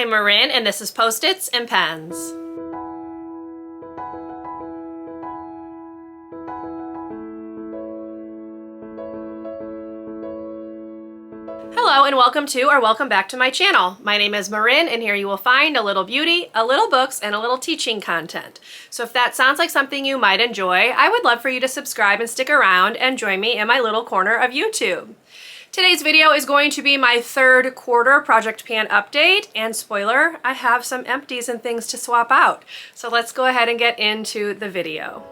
I'm Marin, and this is Post-its and Pens. Hello and welcome to or welcome back to my channel. My name is Marin, and here you will find a little beauty, a little books, and a little teaching content. So if that sounds like something you might enjoy, I would love for you to subscribe and stick around and join me in my little corner of YouTube. Today's video is going to be my third quarter project pan update, and spoiler, I have some empties and things to swap out. So let's go ahead and get into the video.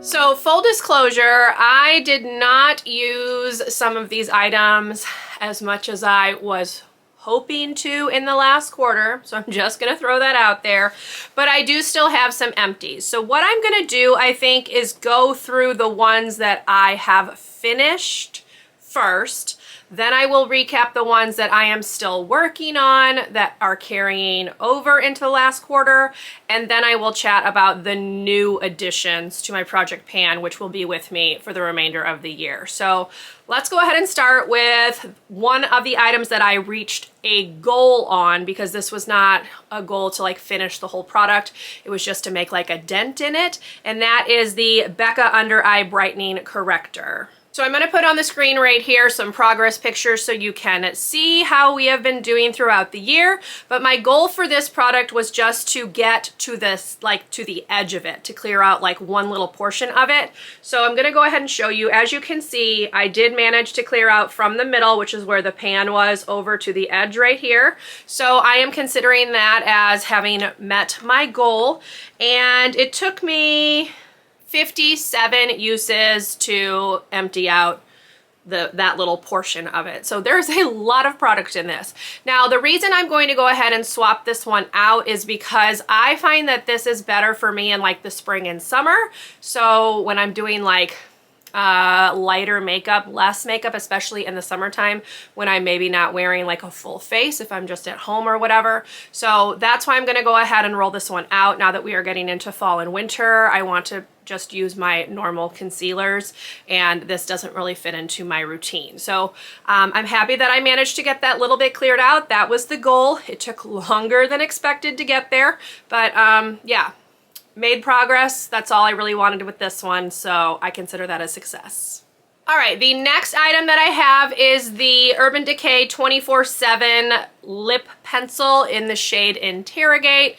So full disclosure, I did not use some of these items as much as I was hoping to in the last quarter, so I'm just gonna throw that out there, but I do still have some empties. So what I'm gonna do, I think, is go through the ones that I have finished first. Then I will recap the ones that I am still working on that are carrying over into the last quarter, and then I will chat about the new additions to my project pan, which will be with me for the remainder of the year. So let's go ahead and start with one of the items that I reached a goal on, because this was not a goal to like finish the whole product. It was just to make like a dent in it, and that is the Becca Under Eye Brightening Corrector. So I'm going to put on the screen right here some progress pictures so you can see how we have been doing throughout the year. But my goal for this product was just to get to this, like to the edge of it, to clear out like one little portion of it. So I'm going to go ahead and show you. As you can see, I did manage to clear out from the middle, which is where the pan was, over to the edge right here. So I am considering that as having met my goal. And it took me 57 uses to empty out that little portion of it. So there's a lot of product in this. Now, the reason I'm going to go ahead and swap this one out is because I find that this is better for me in like the spring and summer. So when I'm doing like lighter makeup, less makeup, especially in the summertime when I'm maybe not wearing like a full face if I'm just at home or whatever. So that's why I'm going to go ahead and roll this one out. Now that we are getting into fall and winter, I want to just use my normal concealers, and this doesn't really fit into my routine. So I'm happy that I managed to get that little bit cleared out. That was the goal. It took longer than expected to get there, but yeah, made progress. That's all I really wanted with this one, so I consider that a success. All right, the next item that I have is the Urban Decay 24/7 lip pencil in the shade Interrogate.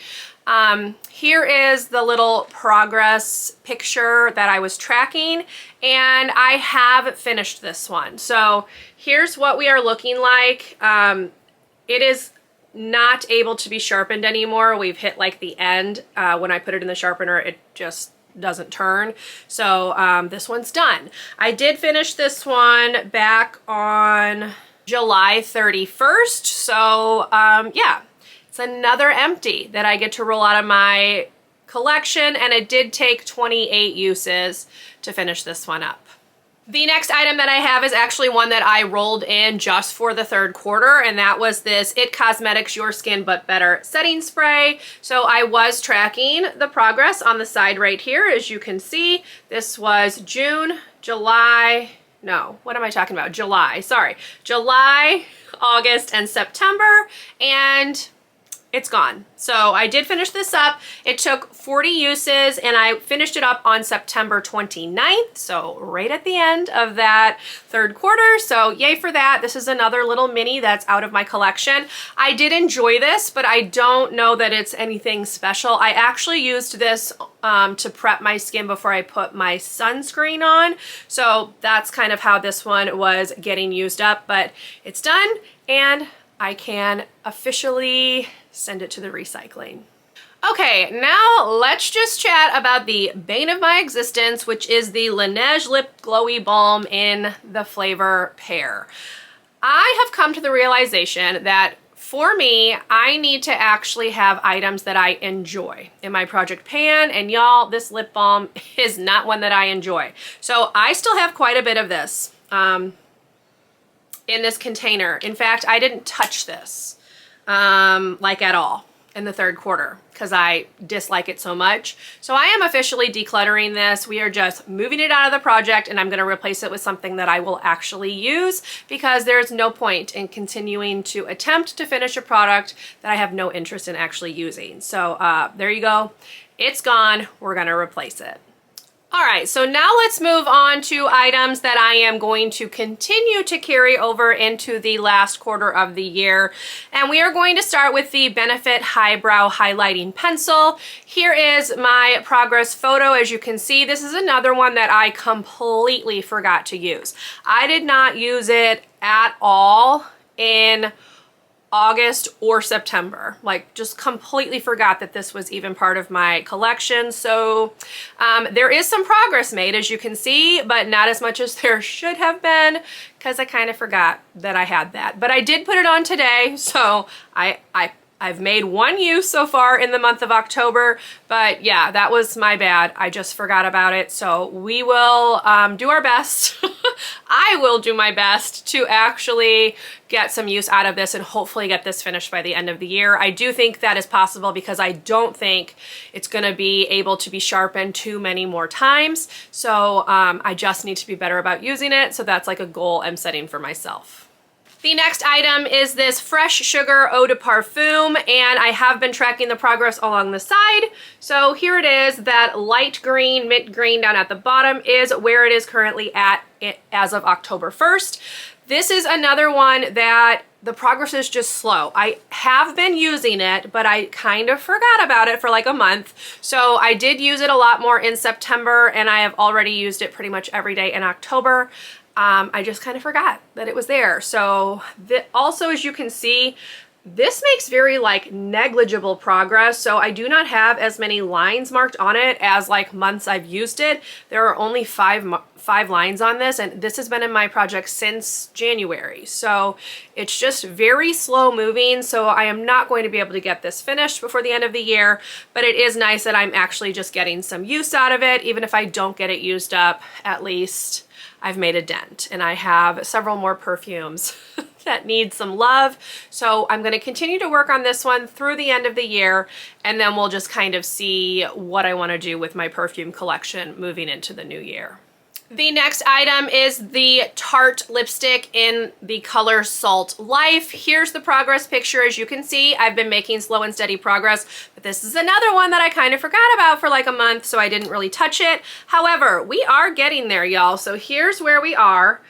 Here is the little progress picture that I was tracking, and I have finished this one. So here's what we are looking like. It is not able to be sharpened anymore. We've hit like the end. When I put it in the sharpener, it just doesn't turn. So this one's done. I did finish this one back on July 31st. So yeah. It's another empty that I get to roll out of my collection, and it did take 28 uses to finish this one up. The next item that I have is actually one that I rolled in just for the third quarter, and that was this It Cosmetics Your Skin But Better setting spray. So I was tracking the progress on the side right here. As you can see, this was June, July, no, what am I talking about? July, sorry. July, August, and September, and it's gone. So I did finish this up. It took 40 uses, and I finished it up on September 29th, so right at the end of that third quarter. So yay for that. This is another little mini that's out of my collection. I did enjoy this, but I don't know that it's anything special. I actually used this to prep my skin before I put my sunscreen on. So that's kind of how this one was getting used up, but it's done, and I can officially send it to the recycling. Okay, now let's just chat about the bane of my existence, which is the Laneige Lip Glowy Balm in the flavor Pear. I have come to the realization that for me, I need to actually have items that I enjoy in my project pan, and y'all, this lip balm is not one that I enjoy. So I still have quite a bit of this in this container. In fact, I didn't touch this like at all. in the third quarter because I dislike it so much. So I am officially decluttering this. We are just moving it out of the project, and I'm going to replace it with something that I will actually use, because there's no point in continuing to attempt to finish a product that I have no interest in actually using. So there you go. It's gone. We're going to replace it. All right, so now let's move on to items that I am going to continue to carry over into the last quarter of the year. And we are going to start with the Benefit Highbrow Highlighting Pencil. Here is my progress photo. As you can see, this is another one that I completely forgot to use. I did not use it at all in August or September. Like, just completely forgot that this was even part of my collection. So there is some progress made, as you can see, but not as much as there should have been, because I kind of forgot that I had that. But I did put it on today, so I've made one use so far in the month of October, but yeah, that was my bad. I just forgot about it. So we will do our best. I will do my best to actually get some use out of this and hopefully get this finished by the end of the year. I do think that is possible because I don't think it's gonna be able to be sharpened too many more times. So I just need to be better about using it. So that's like a goal I'm setting for myself. The next item is this Fresh Sugar Eau de Parfum, and I have been tracking the progress along the side. So here it is. That light green, mint green down at the bottom is where it is currently at as of October 1st. This is another one that the progress is just slow. I have been using it, but I kind of forgot about it for like a month. So I did use it a lot more in September, and I have already used it pretty much every day in October. I just kind of forgot that it was there. So also, as you can see, this makes very like negligible progress. So I do not have as many lines marked on it as like months I've used it. There are only five lines on this, and this has been in my project since January. So it's just very slow moving. So I am not going to be able to get this finished before the end of the year, but it is nice that I'm actually just getting some use out of it. Even if I don't get it used up, at least I've made a dent, and I have several more perfumes that need some love. So I'm going to continue to work on this one through the end of the year, and then we'll just kind of see what I want to do with my perfume collection moving into the new year. The next item is the Tarte lipstick in the color Salt Life. Here's the progress picture. As you can see, I've been making slow and steady progress, but this is another one that I kind of forgot about for like a month, so I didn't really touch it. However, we are getting there, y'all. So here's where we are.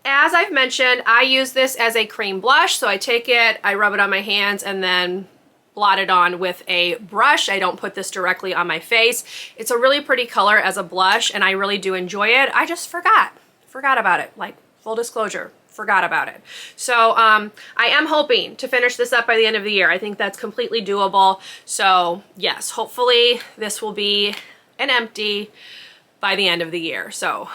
As I've mentioned, I use this as a cream blush. So I take it, I rub it on my hands, and then blot it on with a brush. I don't put this directly on my face. It's a really pretty color as a blush, and I really do enjoy it. I just forgot about it. Like, full disclosure, forgot about it. So I am hoping to finish this up by the end of the year. I think that's completely doable. So yes, hopefully this will be an empty by the end of the year. So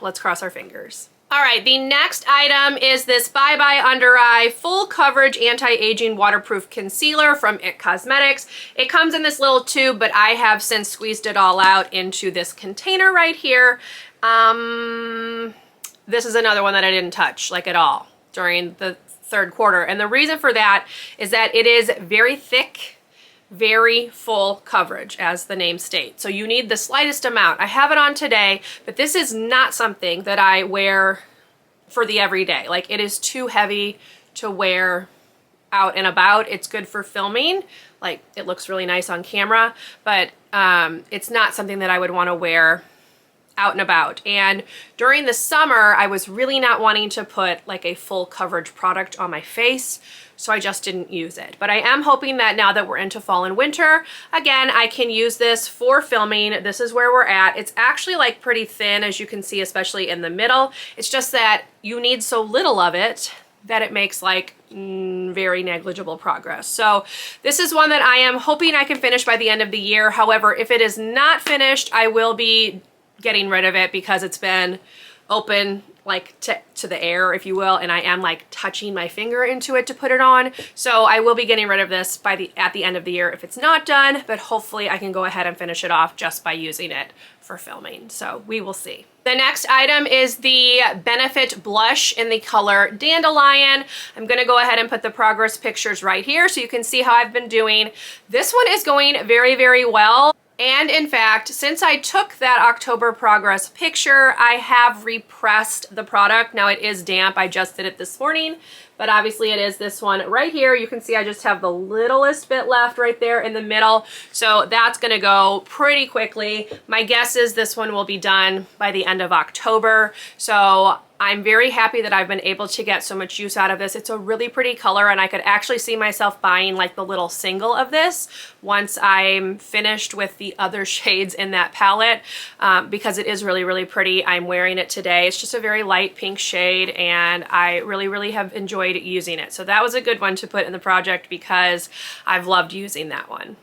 let's cross our fingers. All right, the next item is this Bye Bye Undereye Full Coverage Anti-Aging Waterproof Concealer from IT Cosmetics. It comes in this little tube, but I have since squeezed it all out into this container right here. This is another one that I didn't touch, like, at all during the third quarter. And the reason for that is that it is very thick, very full coverage, as the name states. So you need the slightest amount. I have it on today, but this is not something that I wear for the everyday. Like, it is too heavy to wear out and about. It's good for filming. Like, it looks really nice on camera, but it's not something that I would want to wear out and about. And during the summer, I was really not wanting to put like a full coverage product on my face, so I just didn't use it. But I am hoping that now that we're into fall and winter, again, I can use this for filming. This is where we're at. It's actually like pretty thin, as you can see, especially in the middle. It's just that you need so little of it that it makes like very negligible progress. So this is one that I am hoping I can finish by the end of the year. However, if it is not finished, I will be getting rid of it because it's been open like to the air, if you will, and I am like touching my finger into it to put it on. So I will be getting rid of this at the end of the year if it's not done, but hopefully I can go ahead and finish it off just by using it for filming. So we will see. The next item is the Benefit blush in the color Dandelion. I'm gonna go ahead and put the progress pictures right here so you can see how I've been doing. This one is going very, very well. And in fact, since I took that October progress picture, I have repressed the product. Now it is damp, I just did it this morning, but obviously it is this one right here. You can see I just have the littlest bit left right there in the middle. So that's gonna go pretty quickly. My guess is this one will be done by the end of October. So I'm very happy that I've been able to get so much use out of this. It's a really pretty color, and I could actually see myself buying like the little single of this once I'm finished with the other shades in that palette, because it is really, really pretty. I'm wearing it today. It's just a very light pink shade, and I really, really have enjoyed using it. So that was a good one to put in the project because I've loved using that one.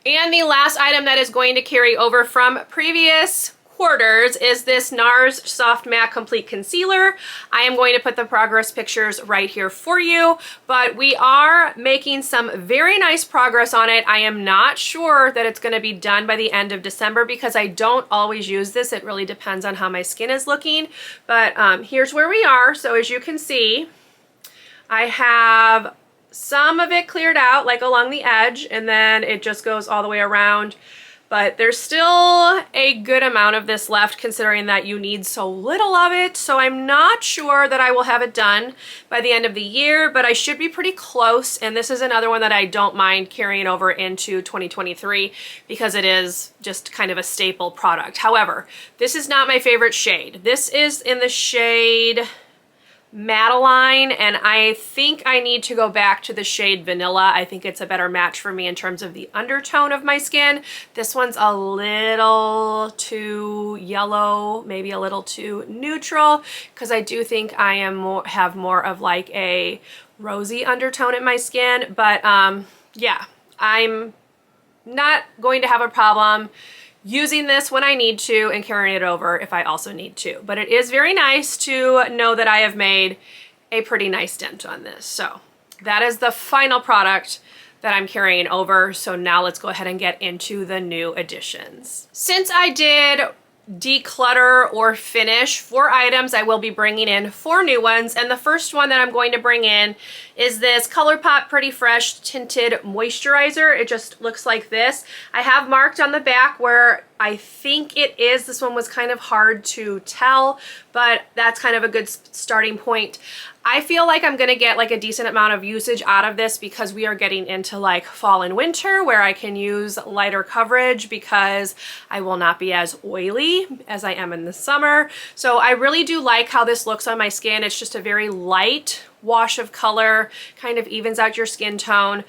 And the last item that is going to carry over from previous quarters is this Nars Soft Matte Complete Concealer. I am going to put the progress pictures right here for you, but we are making some very nice progress on it. I am not sure that it's going to be done by the end of December because I don't always use this. It really depends on how my skin is looking, but here's where we are. So as you can see, I have some of it cleared out like along the edge, and then it just goes all the way around. But there's still a good amount of this left considering that you need so little of it. So I'm not sure that I will have it done by the end of the year, but I should be pretty close. And this is another one that I don't mind carrying over into 2023 because it is just kind of a staple product. However, this is not my favorite shade. This is in the shade Madeleine, and I think I need to go back to the shade Vanilla. I think it's a better match for me in terms of the undertone of my skin. This one's a little too yellow, maybe a little too neutral, because I do think I am have more of like a rosy undertone in my skin. But yeah, I'm not going to have a problem using this when I need to and carrying it over if I also need to. But it is very nice to know that I have made a pretty nice dent on this. So that is the final product that I'm carrying over. So now let's go ahead and get into the new additions. Since I did declutter or finish 4 items, I will be bringing in 4 new ones, and the first one that I'm going to bring in is this ColourPop Pretty Fresh Tinted Moisturizer. It just looks like this. I have marked on the back where I think it is. This one was kind of hard to tell, but that's kind of a good starting point. I feel like I'm gonna get like a decent amount of usage out of this because we are getting into like fall and winter where I can use lighter coverage because I will not be as oily as I am in the summer. So I really do like how this looks on my skin. It's just a very light wash of color, kind of evens out your skin tone.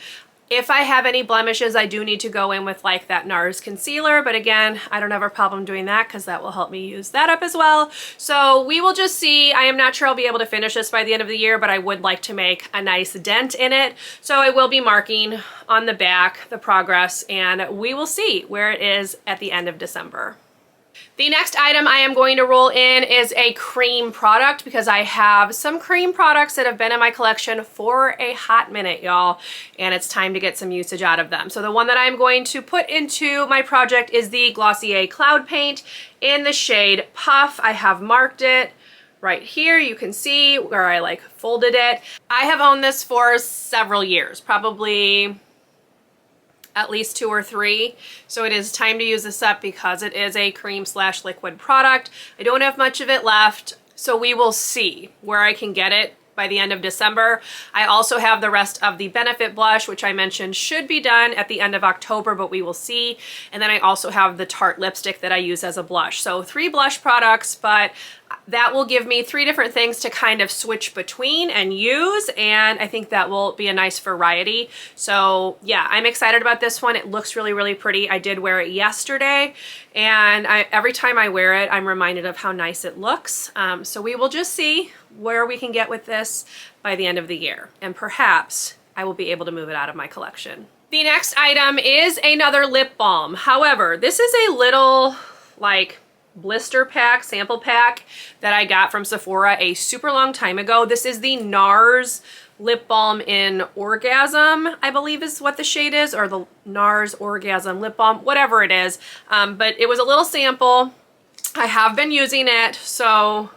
If I have any blemishes, I do need to go in with like that Nars concealer, but again, I don't have a problem doing that because that will help me use that up as well. So we will just see. I am not sure I'll be able to finish this by the end of the year, but I would like to make a nice dent in it. So I will be marking on the back the progress, and we will see where it is at the end of December. The next item I am going to roll in is a cream product because I have some cream products that have been in my collection for a hot minute, y'all, and it's time to get some usage out of them. So the one that I'm going to put into my project is the Glossier Cloud Paint in the shade Puff. I have marked it right here. You can see where I like folded it. I have owned this for several years, probably at least 2 or 3. So it is time to use this up because it is a cream / liquid product. I don't have much of it left, so we will see where I can get it by the end of December. I also have the rest of the Benefit blush, which I mentioned should be done at the end of October, but we will see. And then I also have the Tarte lipstick that I use as a blush. So 3 blush products, but that will give me 3 different things to kind of switch between and use, and I think that will be a nice variety. So yeah, I'm excited about this one. It looks really, really pretty. I did wear it yesterday, and every time I wear it, I'm reminded of how nice it looks. So we will just see where we can get with this by the end of the year, and perhaps I will be able to move it out of my collection. The next item is another lip balm. However, this is a little like blister pack, sample pack that I got from Sephora a super long time ago. This is the Nars Lip Balm in Orgasm, I believe is what the shade is, or the Nars Orgasm Lip Balm, whatever it is. But it was a little sample. I have been using it, so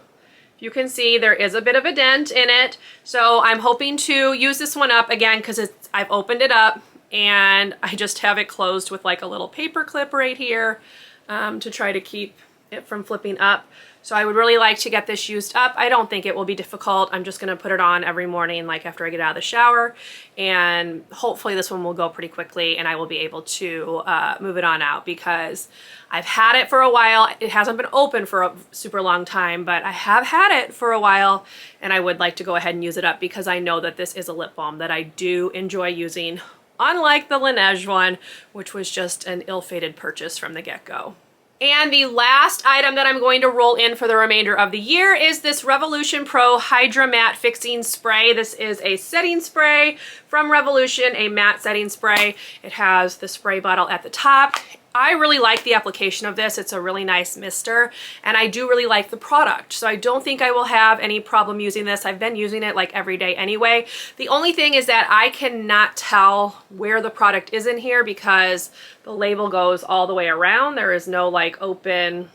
you can see there is a bit of a dent in it. So I'm hoping to use this one up again because I've opened it up and I just have it closed with like a little paper clip right here to try to keep it from flipping up. So I would really like to get this used up. I don't think it will be difficult. I'm just gonna put it on every morning, like after I get out of the shower, and hopefully this one will go pretty quickly and I will be able to move it on out because I've had it for a while. It hasn't been open for a super long time, but I have had it for a while and I would like to go ahead and use it up because I know that this is a lip balm that I do enjoy using, unlike the Laneige one, which was just an ill-fated purchase from the get-go. And the last item that I'm going to roll in for the remainder of the year is this Revolution Pro Hydra Matte Fixing Spray. This is a setting spray from Revolution, a matte setting spray. It has the spray bottle at the top. I really like the application of this. It's a really nice mister, and I do really like the product. So I don't think I will have any problem using this. I've been using it like every day anyway. The only thing is that I cannot tell where the product is in here because the label goes all the way around. There is no like open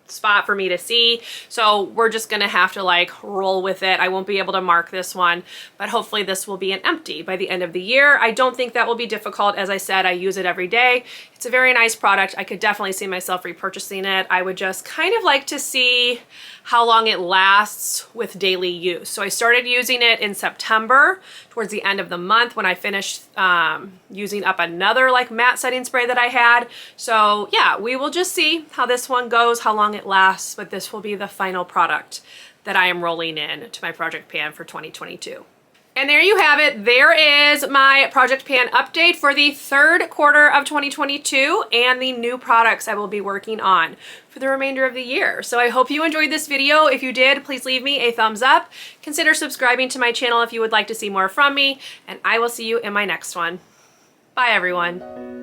spot for me to see. So we're just gonna have to like roll with it. I won't be able to mark this one, but hopefully this will be an empty by the end of the year. I don't think that will be difficult. As I said, I use it every day. It's a very nice product. I could definitely see myself repurchasing it. I would just kind of like to see how long it lasts with daily use. So I started using it in September towards the end of the month when I finished using up another like matte setting spray that I had. So yeah, we will just see how this one goes, how long it lasts, but this will be the final product that I am rolling in to my project pan for 2022. And there you have it. There is my project pan update for the third quarter of 2022 and the new products I will be working on for the remainder of the year. So I hope you enjoyed this video. If you did, please leave me a thumbs up. Consider subscribing to my channel if you would like to see more from me, and I will see you in my next one. Bye everyone.